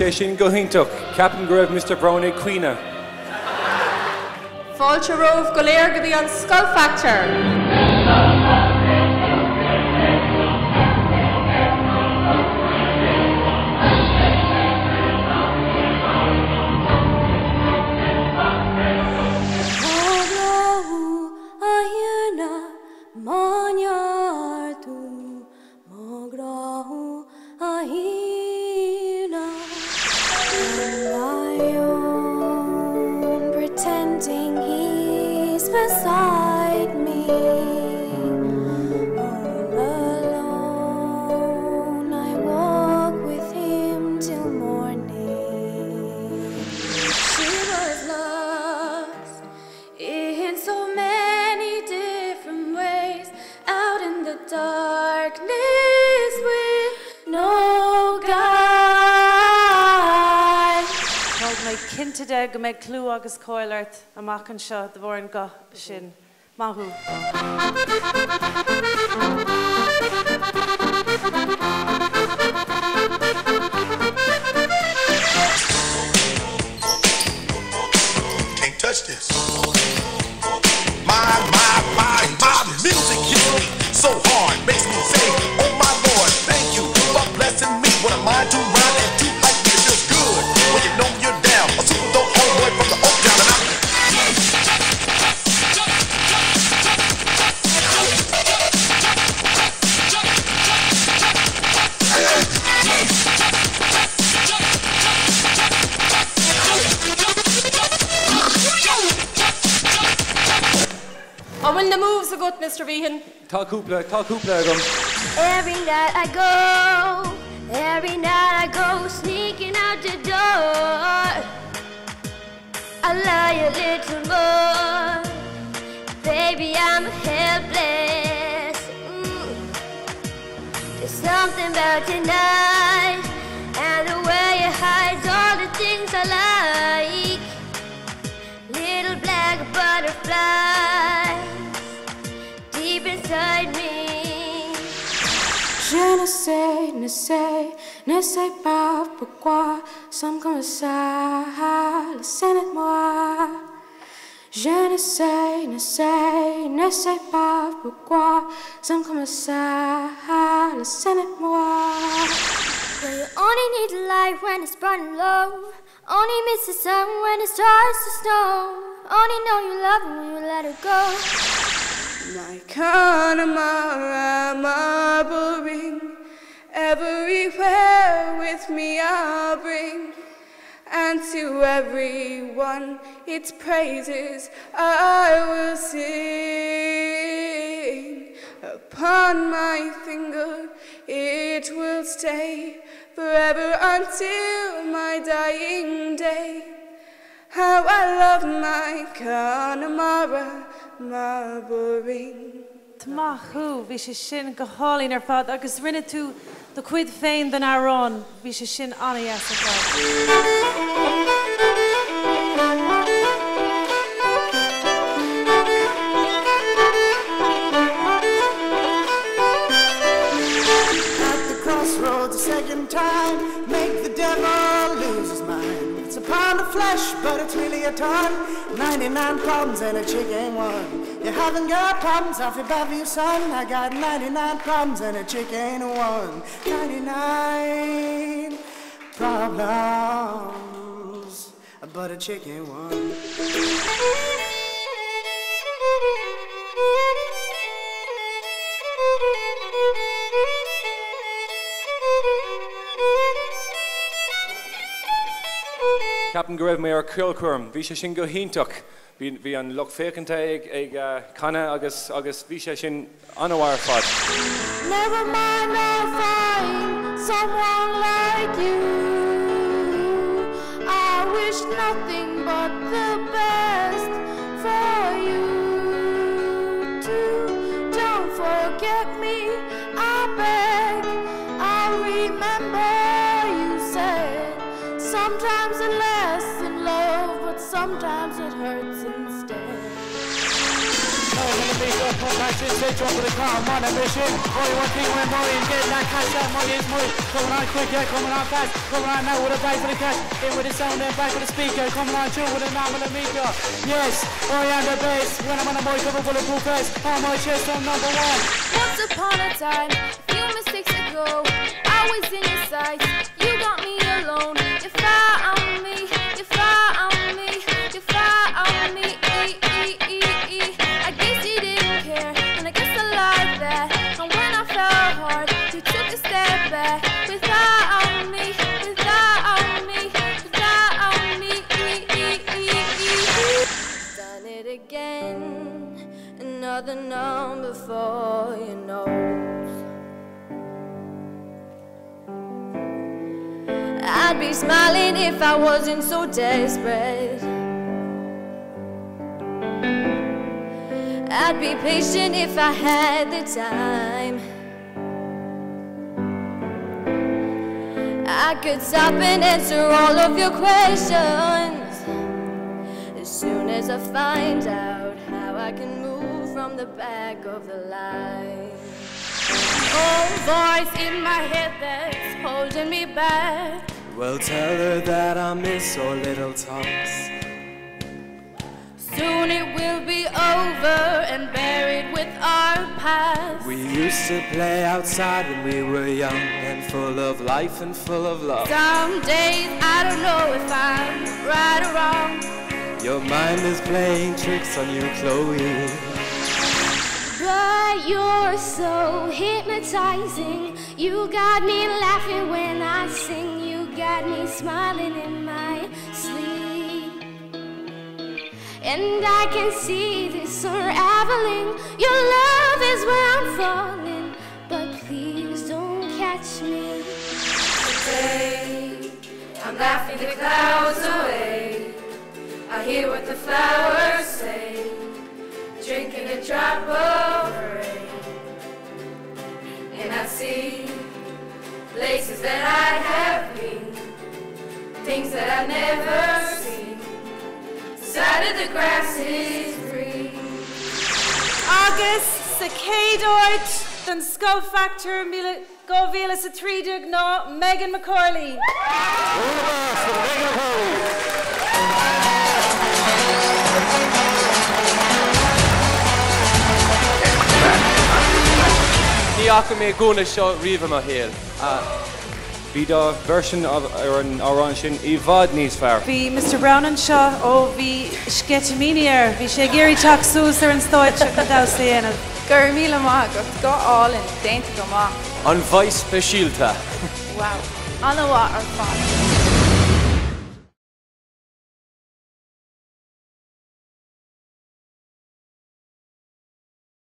sé sin go hintach, Captain go raibh Mr. Brown ag cuine. Fáilte romh go léir go bhí an Scoil Factor. Pretending he's beside me, all alone I walk with him till morning. She was lost in so many different ways, out in the darkness with no guide. Mae cinnte go méid clú agus coilart amach an seo de bhór an go sin. Mahu. Can't touch this. My music hits me so hard, makes me say, oh my Lord, thank you for blessing me. What a mind to rhyme and to like me, it feels good when you know you're down. A super dope homeboy from the Oak Town, and And when the moves are good, Mr. Behan. Tá cúpla agam. Every night I go sneaking out the door. I lie a little more, baby, I'm helpless. There's something about tonight and the way you hide all the things I like. Little black butterflies deep inside me. Je ne sais pas pourquoi, sommes comme ça, laissez-moi. Je ne sais pas pourquoi, sommes comme ça, laissez-moi. Well, you only need the light when it's burning low. Only miss the sun when it starts to snow. Only know you love it when you let it go. My Connemara marble ring, everywhere with me I'll bring, and to everyone its praises I will sing. Upon my finger it will stay forever until my dying day. How I love my Connemara marble ring. Mahu, bhí sé sin go hálín ar fad agus rinne tú do cuid féin den árán, bhí sé sin anna as a fad. Crossroads a second time, make the devil lose his mind. It's a pound of flesh, but it's really a ton. 99 problems and a chick ain't one. You haven't got problems, I feel bad for you, son. I got 99 problems and a chick ain't one. 99 problems, but a chick ain't one. Captain go raibh mé ar ciolcuirm, bhí sé sin go hintach. Bhí an loch fécannta ag canna agus bhí sé sin anmhar fad. Never mind, I'll find someone like you. I wish nothing but the best for you too. Don't forget me, I beg. I'll remember you said sometimes it lasts in love, but sometimes it hurts instead. Oh, speak up, pump that shit, say jump with the car, I'm on a mission. Boy, one thing when boy and getting that cash, that money is money. Coming on quick, yeah, coming on fast. Coming on now with a bag for the cash. In with the sound and back with the speaker. Coming on true with a knob and a meter. Yes, boy on the bass. When I'm on a mic, I'm a bulletproof vest. On my chest, I'm number one. Once upon a time, a few mistakes ago, I was in your sights. You got me alone. You found me. You found me. You found me. I guess you didn't care, and I guess I like that. And when I fell hard, you took a step back. Without me, without me, without me. Done it again, another number for your nose. I'd be smiling if I wasn't so desperate. I'd be patient if I had the time. I could stop and answer all of your questions as soon as I find out how I can move from the back of the line. Oh, voice in my head that's holding me back. Well, tell her that I miss our little talks. Soon it will be over and buried with our past. We used to play outside when we were young and full of life and full of love. Some days I don't know if I'm right or wrong. Your mind is playing tricks on you, Chloe. But you're so hypnotizing. You got me laughing when I sing. You got me smiling in my sleep. And I can see this unraveling. Your love is where I'm falling, but please don't catch me. Today, I'm laughing the clouds away. I hear what the flowers say, drinking a drop of rain. And I see places that I have been, things that I've never seen. Side of the grass is green. Agus sa céadúirt den Scoil Factor go bhíle sa trídeag ná Megan McCorley. Ní acha mé gúna seo riomh a héal. Bhí dá version ar an árán sin I bhfad níos fearr. Bhí Mr Brown an seo ó bhí scetamíníar, bhí sé géirí teach sús ar an stáit go dása dhéanamh. Gur míle mágat go álinn déanta go má. An bhaith speisialta. Wow, anna bhá ar fád.